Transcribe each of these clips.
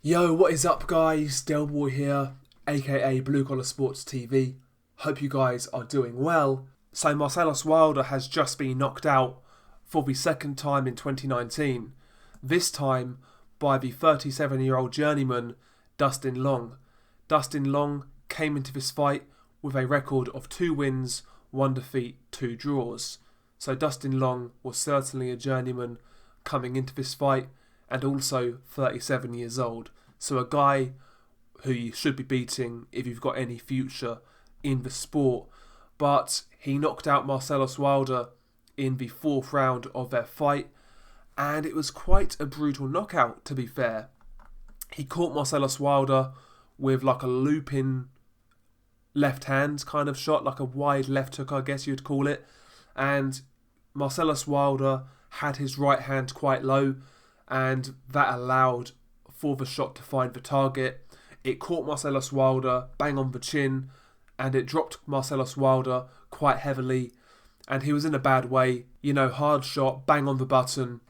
Yo, what is up guys? Delboy here, aka Blue Collar Sports TV. Hope you guys are doing well. So Marsellos Wilder has just been knocked out for the second time in 2019. This time by the 37-year-old journeyman Dustin Long. Dustin Long came into this fight with a record of 2 wins, 1 defeat, 2 draws. So Dustin Long was certainly a journeyman coming into this fight, and also 37 years old. So a guy who you should be beating if you've got any future in the sport. But he knocked out Marsellos Wilder in the 4th round of their fight, and it was quite a brutal knockout, to be fair. He caught Marsellos Wilder with like a looping left hand kind of shot, like a wide left hook I guess you'd call it, and Marsellos Wilder had his right hand quite low, and that allowed for the shot to find the target. It caught Marsellos Wilder bang on the chin, and it dropped Marsellos Wilder quite heavily, and he was in a bad way. Hard shot, bang on the button.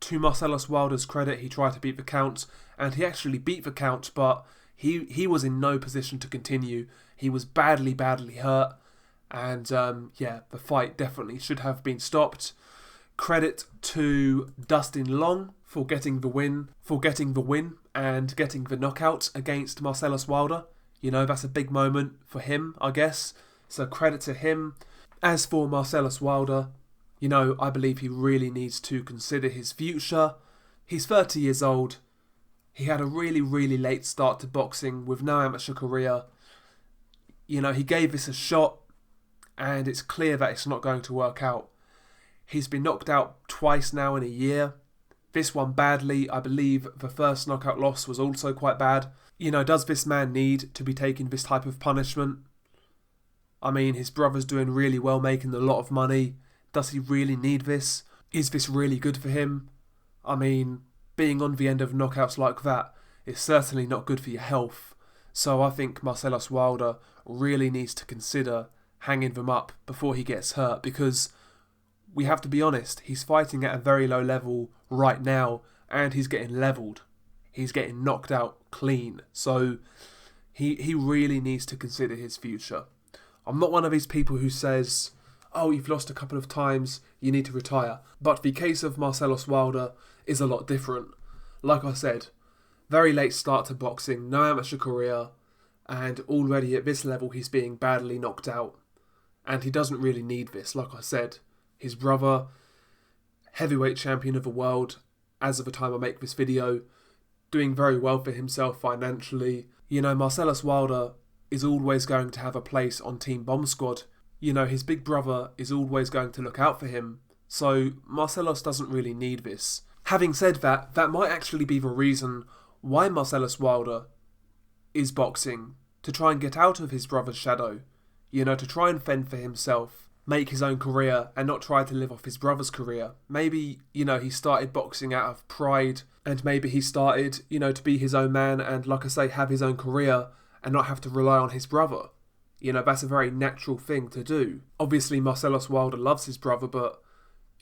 To Marsellos Wilder's credit, he tried to beat the count, and he actually beat the count, but he was in no position to continue. He was badly hurt, and the fight definitely should have been stopped. Credit to Dustin Long for getting the win, and getting the knockout against Marsellos Wilder. That's a big moment for him, I guess. So credit to him. As for Marsellos Wilder, I believe he really needs to consider his future. He's 30 years old. He had a really late start to boxing with no amateur career. He gave this a shot, and it's clear that it's not going to work out. He's been knocked out twice now in a year. This one badly. I believe the first knockout loss was also quite bad. Does this man need to be taking this type of punishment? I mean, his brother's doing really well, making a lot of money. Does he really need this? Is this really good for him? I mean, being on the end of knockouts like that is certainly not good for your health. So I think Marsellos Wilder really needs to consider hanging them up before he gets hurt, because we have to be honest, he's fighting at a very low level right now, and he's getting levelled. He's getting knocked out clean. So he really needs to consider his future. I'm not one of these people who says, oh, you've lost a couple of times, you need to retire. But the case of Marsellos Wilder is a lot different. Like I said, very late start to boxing, no amateur career, and already at this level he's being badly knocked out. And he doesn't really need this, like I said. His brother, heavyweight champion of the world, as of the time I make this video, doing very well for himself financially. Marsellos Wilder is always going to have a place on Team Bomb Squad. His big brother is always going to look out for him. So Marsellos doesn't really need this. Having said that, that might actually be the reason why Marsellos Wilder is boxing, to try and get out of his brother's shadow. To try and fend for himself, make his own career, and not try to live off his brother's career. Maybe, he started boxing out of pride, and maybe he started, to be his own man and, like I say, have his own career and not have to rely on his brother. That's a very natural thing to do. Obviously, Marsellos Wilder loves his brother, but,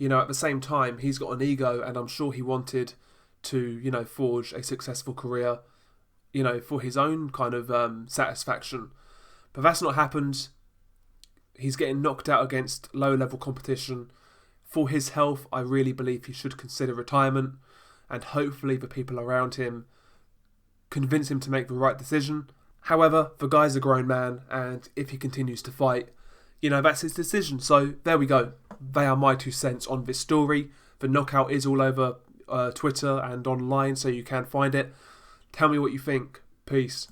at the same time, he's got an ego, and I'm sure he wanted to, forge a successful career, for his own kind of satisfaction. But that's not happened. He's getting knocked out against low-level competition. For his health, I really believe he should consider retirement, and hopefully the people around him convince him to make the right decision. However, the guy's a grown man, and if he continues to fight, that's his decision. So there we go. They are my 2 cents on this story. The knockout is all over Twitter and online, so you can find it. Tell me what you think. Peace.